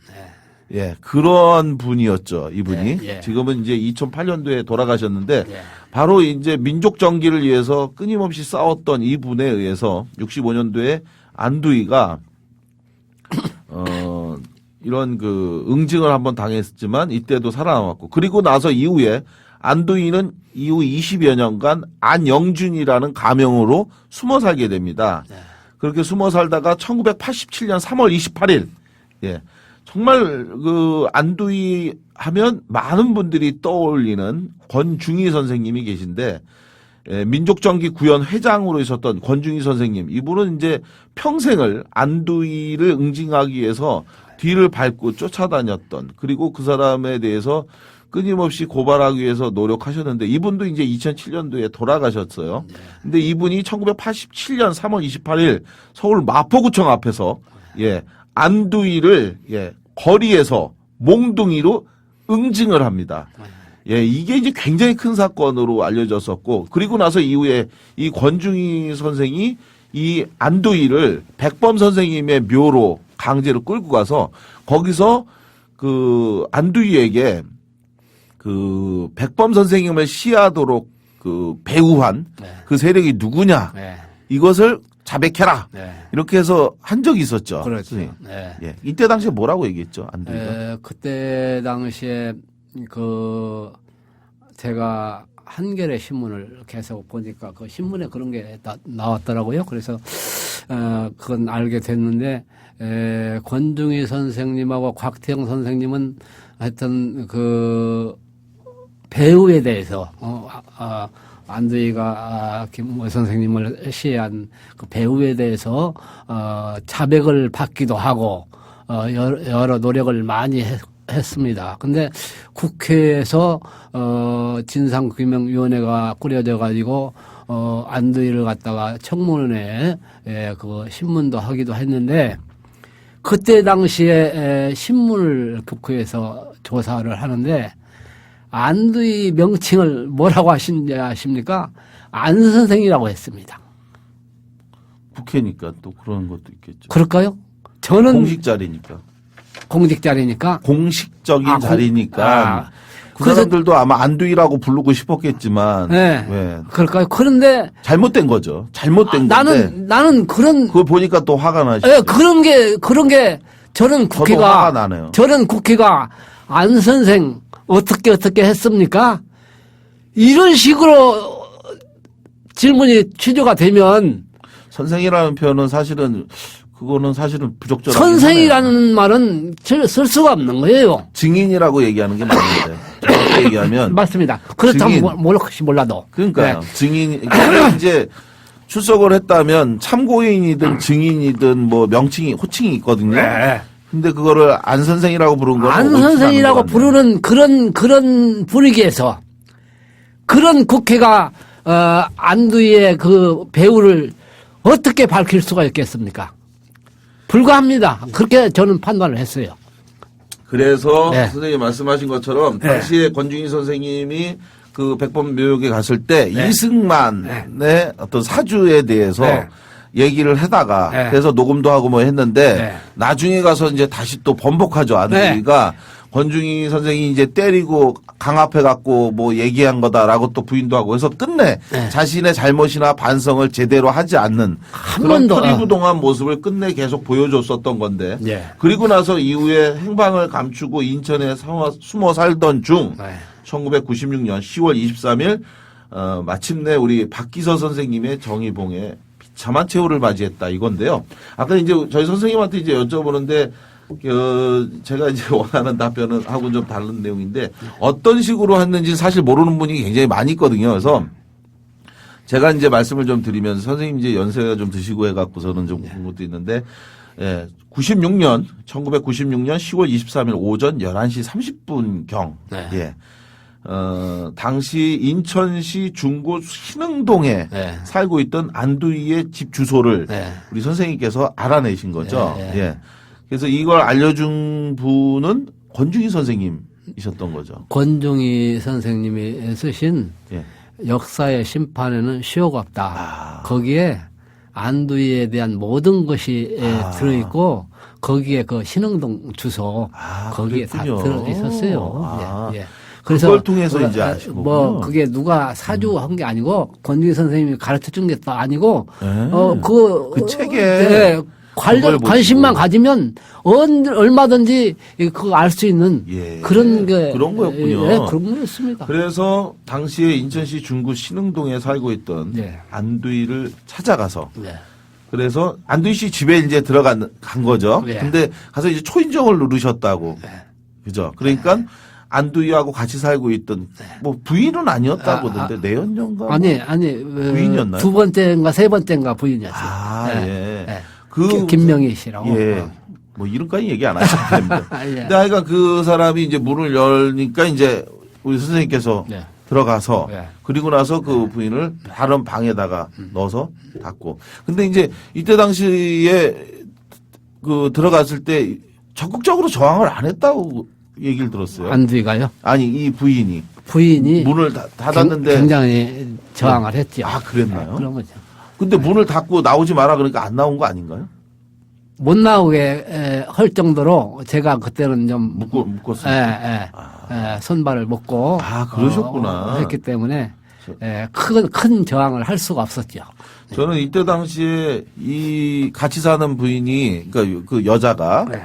그런 분이었죠, 이분이. 지금은 이제 2008년도에 돌아가셨는데 바로 이제 민족 정기를 위해서 끊임없이 싸웠던 이분에 의해서 65년도에 안두희가 이런 그 응징을 한번 당했지만 이때도 살아남았고 그리고 나서 이후에 안두희는 이후 20여 년간 안영준이라는 가명으로 숨어 살게 됩니다. 그렇게 숨어 살다가 1987년 3월 28일 정말 그 안두희 하면 많은 분들이 떠올리는 권중희 선생님이 계신데 민족정기 구현 회장으로 있었던 권중희 선생님 이분은 이제 평생을 안두희를 응징하기 위해서 뒤를 밟고 쫓아다녔던 그리고 그 사람에 대해서 끊임없이 고발하기 위해서 노력하셨는데 이분도 이제 2007년도에 돌아가셨어요. 근데 이분이 1987년 3월 28일 서울 마포구청 앞에서 안두희를 거리에서 몽둥이로 응징을 합니다. 이게 이제 굉장히 큰 사건으로 알려졌었고 그리고 나서 이후에 이 권중희 선생이 이 안두희를 백범 선생님의 묘로 강제로 끌고 가서 거기서 그 안두희에게 그 백범 선생님을 시하도록 그 배후한 그 세력이 누구냐 이것을 자백해라 이렇게 해서 한 적이 있었죠. 그렇죠. 이때 당시에 뭐라고 얘기했죠 안두희가? 그때 당시에 제가 한겨레 신문을 계속 보니까 그 신문에 그런 게 나왔더라고요. 그래서 그건 알게 됐는데 권중희 선생님하고 곽태영 선생님은 하여튼 그 배우에 대해서 안두희가 김모 선생님을 시해한 그 배우에 대해서 자백을 받기도 하고 여러 노력을 많이 했습니다. 근데 국회에서 진상규명위원회가 꾸려져 가지고 안두희를 갖다가 청문회 그 신문도 하기도 했는데 그때 당시에 신문을 국회에서 조사를 하는데 안두희 명칭을 뭐라고 하신지 아십니까? 안 선생이라고 했습니다. 국회니까 또 그런 것도 있겠죠. 그럴까요? 저는 공식 자리니까. 공직 자리니까 공식적인 자리니까 그 그래서- 사람들도 아마 안두희라고 부르고 싶었겠지만 네. 왜 그럴까요? 그런데 잘못된 거죠. 잘못된 건데 나는 그런 그걸 보니까 또 화가 나시죠. 예, 그런 게 저는 저도 화가 나네요. 저는 국회가 안 선생 어떻게 했습니까? 이런 식으로 질문이 취조가 되면 선생이라는 표현은 사실은 부적절한 선생이라는 말은 쓸 수가 없는 거예요. 증인이라고 얘기하는 게 맞는데 정확히 얘기하면 맞습니다. 그렇다면 증인. 혹시 몰라도. 그러니까요. 네. 증인 이제 출석을 했다면 참고인이든 증인이든 뭐 명칭이 호칭이 있거든요. 네. 근데 그거를 안 선생이라고 부른 거는 안 옳지 않은 선생이라고 거 같네요. 부르는 그런 분위기에서 그런 국회가 안두희의 그 배우를 어떻게 밝힐 수가 있겠습니까? 불가합니다. 그렇게 저는 판단을 했어요. 그래서 네. 선생님이 말씀하신 것처럼 네. 당시에 권중희 선생님이 그 백범 묘역에 갔을 때 네. 이승만의 어떤 사주에 대해서 네. 얘기를 하다가 네. 그래서 녹음도 하고 뭐 했는데 네. 나중에 가서 이제 다시 또 번복하죠. 안두희가 권중희 선생이 이제 때리고 강압해 갖고 뭐 얘기한 거다라고 또 부인도 하고 해서 끝내 네. 자신의 잘못이나 반성을 제대로 하지 않는 한 그런 번도, 프리부동한 모습을 끝내 계속 보여줬었던 건데 예. 그리고 나서 이후에 행방을 감추고 인천에 숨어 살던 중 네. 1996년 10월 23일 마침내 우리 박기서 선생님의 정의봉에 비참한 최후를 맞이했다 이건데요. 아까 이제 저희 선생님한테 이제 여쭤보는데 제가 이제 원하는 답변은 하고 좀 다른 내용인데 어떤 식으로 했는지 사실 모르는 분이 굉장히 많이 있거든요. 그래서 제가 이제 말씀을 좀 드리면서 선생님 이제 연세가 좀 드시고 해갖고서는 좀 그런 것도 있는데 1996년 10월 23일 오전 11시 30분경 네. 예. 당시 인천시 중구 신흥동에 네. 살고 있던 안두희의 집 주소를 네. 우리 선생님께서 알아내신 거죠. 네. 예. 그래서 이걸 알려준 분은 권중희 선생님이셨던 거죠. 권중희 선생님이 쓰신 예. 역사의 심판에는 시효가 없다. 거기에 안두희에 대한 모든 것이 들어있고 거기에 그 신흥동 주소 거기에 그랬군요. 다 들어있었어요. 예. 그걸 통해서 이제 아시고. 뭐 그게 누가 사주한 게 아니고 권중희 선생님이 가르쳐 준 게 또 아니고 그 책에 그걸 관심만 보시고. 가지면 얼마든지 그거 알 수 있는 예. 그런 게 그런 거였군요. 예, 그런 거였습니다. 그래서 당시에 인천시 중구 신흥동에 살고 있던 네. 안두희를 찾아가서 네. 그래서 안두희 씨 집에 이제 간 거죠. 네. 근데 가서 이제 초인종을 누르셨다고. 그죠. 그러니까 안두희하고 같이 살고 있던 뭐 부인은 아니었다고 그러던데 내연녀인가? 아니 부인이었나요? 두 번째인가 세 번째인가 부인이었어요. 예. 그 김명희 씨라고. 예. 뭐 이름까지 얘기 안 하셔도 됩니다. 예. 근데 하여간 그 사람이 이제 문을 열니까 이제 우리 선생님께서 네. 들어가서 네. 그리고 나서 그 부인을 다른 방에다가 넣어서 닫고. 근데 이제 이때 당시에 그 들어갔을 때 적극적으로 저항을 안 했다고 얘기를 들었어요. 안두희가요? 아니 이 부인이 문을 닫았는데 굉장히 저항을 했죠. 아, 그랬나요? 그런 거죠. 근데 문을 닫고 나오지 마라 그러니까 안 나온 거 아닌가요? 못 나오게 할 정도로 제가 그때는 좀 묶었어요. 손발을 묶고 그러셨구나. 했기 때문에 큰 저항을 할 수가 없었죠. 저는 이때 당시에 이 같이 사는 부인이 그러니까 그 여자가 네.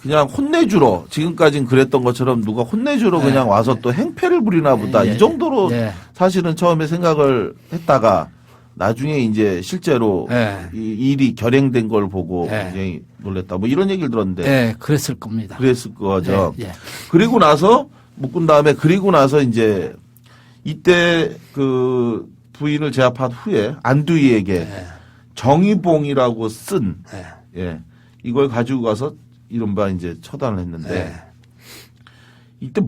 그냥 혼내주러 지금까지는 그랬던 것처럼 누가 혼내주러 네. 그냥 와서 또 행패를 부리나 보다 네. 이 정도로 네. 사실은 처음에 생각을 했다가 나중에 이제 실제로 네. 이 일이 결행된 걸 보고 네. 굉장히 놀랬다. 뭐 이런 얘기를 들었는데 네, 그랬을 겁니다. 그랬을 거죠. 예, 예. 그리고 나서 묶은 다음에 그리고 나서 이제 이때 그 부인을 제압한 후에 안두희에게 네. 정의봉이라고 쓴 네. 예, 이걸 가지고 가서 이른바 이제 처단을 했는데 네. 이때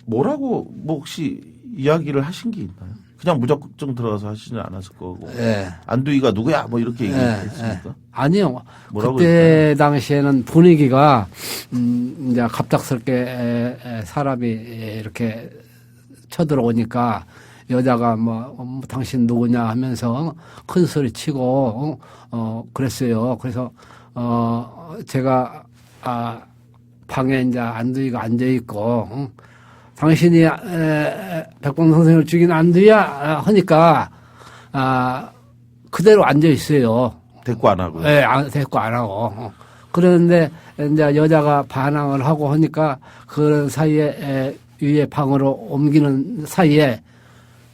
뭐라고 뭐 혹시 이야기를 하신 게 있나요? 그냥 무작정 들어가서 하시진 않았을 거고 예. 안두희가 누구야 뭐 이렇게 예, 얘기했습니까? 아니요. 뭐라고 그때 당시에는 분위기가 이제 갑작스럽게 사람이 이렇게 쳐들어오니까 여자가 뭐 당신 누구냐 하면서 큰 소리 치고 그랬어요. 그래서 제가 방에 이제 안두희가 앉아 있고 당신이 백범 선생을 죽인 안두희야 하니까 그대로 앉아 있어요. 대꾸 안 하고요. 예, 대꾸 안 하고. 그런데 이제 여자가 반항을 하고 하니까 그런 사이에 위에 방으로 옮기는 사이에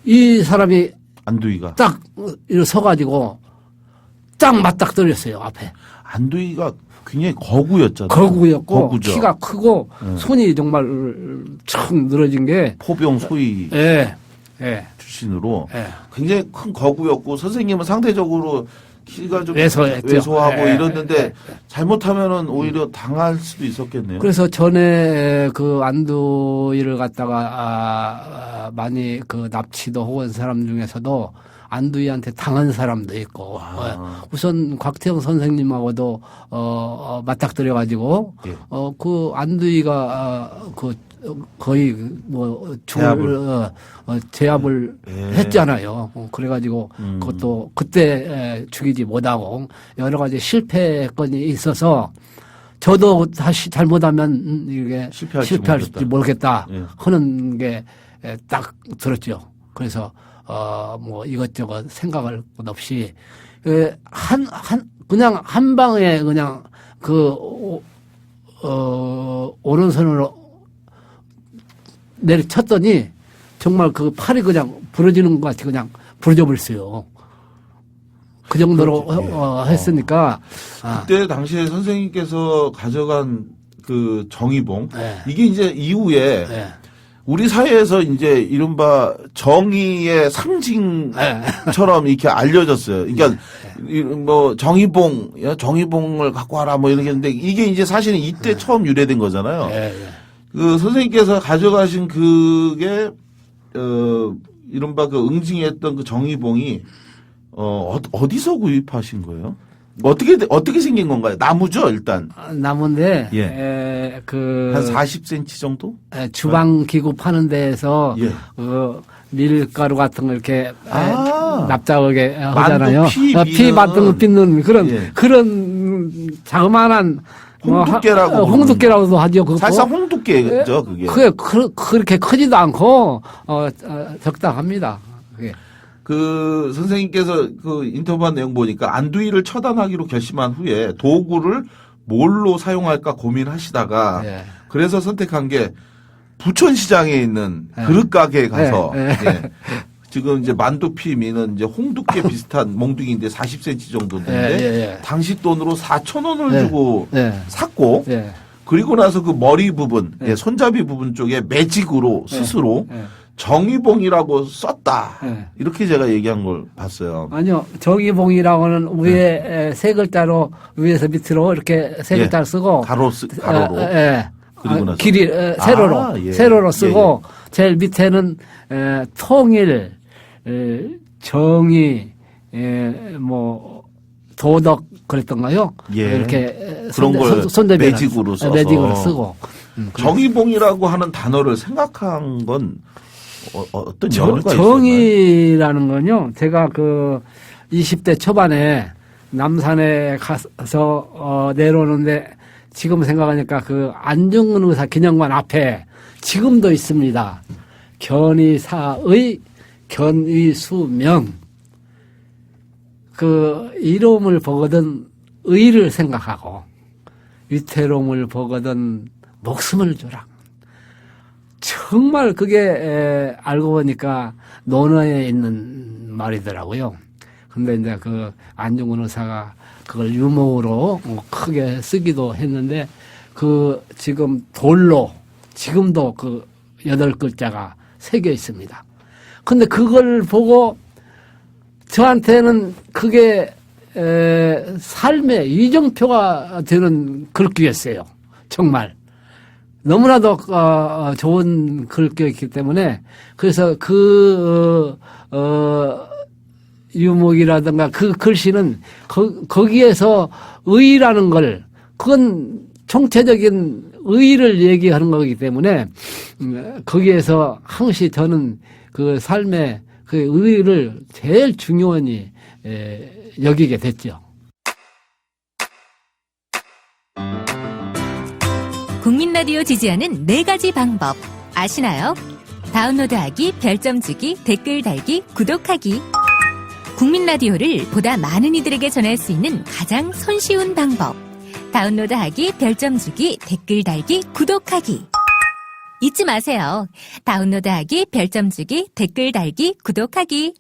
이 사람이 안두희가 딱 이렇게 서가지고 딱 맞닥뜨렸어요 앞에. 안두희가 굉장히 거구였잖아요. 거구였고 거구죠. 키가 크고 손이 정말 참 늘어진 게 포병 소위 예, 예, 출신으로 예. 굉장히 큰 거구였고 선생님은 상대적으로 키가 좀 왜소했죠. 왜소하고 예, 이랬는데 예, 잘못하면은 오히려 당할 수도 있었겠네요. 그래서 전에 그 안두희를 갖다가 많이 그 납치도 혹은 사람 중에서도 안두희한테 당한 사람도 있고 우선 곽태영 선생님하고도 맞닥뜨려가지고 예. 그 안두희가 그 거의 뭐 제압을 예. 했잖아요. 그래가지고 그것도 그때 죽이지 못하고 여러 가지 실패건이 있어서 저도 다시 잘못하면 이게 실패할지 실패할지 모르겠다 예. 하는 게 딱 들었죠. 그래서 뭐 이것저것 생각할 것 없이 그냥 한 방에 그냥 오른손으로 내리쳤더니 정말 그 팔이 그냥 부러지는 것 같이 그냥 부러져 버렸어요. 그 정도로 했으니까. 그때 당시에 선생님께서 가져간 그 정의봉 네. 이게 이제 이후에 네. 우리 사회에서 이제 이른바 정의의 상징처럼 이렇게 알려졌어요. 그러니까 뭐 정의봉을 갖고 와라 뭐 이렇게 했는데 이게 이제 사실은 이때 처음 유래된 거잖아요. 네. 그 선생님께서 가져가신 그게 이른바 그 응징했던 그 정의봉이 어디서 구입하신 거예요? 어떻게 생긴 건가요? 나무죠, 일단. 나무인데 한 40cm 정도? 주방 기구 파는 데에서 예. 밀가루 같은 거 이렇게 아. 납작하게 하잖아요. 만두 피 같은 거 빚는 예. 그런 자그마한 홍두깨라고 홍두깨라고도 하죠. 그거. 사실상 홍두깨죠, 그게. 그렇게 크지도 않고 적당합니다. 그게. 그 선생님께서 그 인터뷰한 내용 보니까 안두희를 처단하기로 결심한 후에 도구를 뭘로 사용할까 고민하시다가 예. 그래서 선택한 게 부천시장에 있는 예. 그릇 가게에 가서 예. 예. 지금 이제 만두피 미는 이제 홍두깨 비슷한 몽둥이인데 40cm 정도 되는데 예. 당시 돈으로 4,000원을 예. 주고 예. 샀고 예. 그리고 나서 그 머리 부분, 예. 손잡이 부분 쪽에 매직으로 스스로 예. 정의봉이라고 썼다. 예. 이렇게 제가 얘기한 걸 봤어요. 아니요. 정의봉이라고는 위에 세 글자로 위에서 밑으로 이렇게 세 예. 글자를 쓰고 가로로. 그리고 나서. 길이 세로로 예. 세로로 쓰고 제일 밑에는 통일, 정의, 뭐 도덕 그랬던가요? 예. 이렇게 그런 걸 손대변 매직으로 써서. 매직으로 쓰고 정의봉이라고 하는 단어를 생각한 건 어떤 연유가 있었나요? 정의라는 건요. 제가 그 20대 초반에 남산에 가서 내려오는데 지금 생각하니까 그 안중근 의사 기념관 앞에 지금도 있습니다. 견의사의 견의수명. 그 이름을 보거든 의를 생각하고 위태로움을 보거든 목숨을 주라. 정말 그게 알고 보니까 논어에 있는 말이더라고요. 근데 이제 그 안중근 의사가 그걸 유머로 크게 쓰기도 했는데 그 지금 돌로 지금도 그 8글자가 새겨 있습니다. 근데 그걸 보고 저한테는 그게 삶의 이정표가 되는 글귀였어요. 정말. 너무나도 좋은 글귀였기 때문에 그래서 그 유목이라든가 그 글씨는 거기에서 의라는 걸 그건 총체적인 의를 얘기하는 거기 때문에 거기에서 항시 저는 그 삶의 그 의를 제일 중요히 여기게 됐죠. 국민 라디오 지지하는 4가지 방법 아시나요? 다운로드하기, 별점 주기, 댓글 달기, 구독하기. 국민 라디오를 보다 많은 이들에게 전할 수 있는 가장 손쉬운 방법. 다운로드하기, 별점 주기, 댓글 달기, 구독하기. 잊지 마세요. 다운로드하기, 별점 주기, 댓글 달기, 구독하기.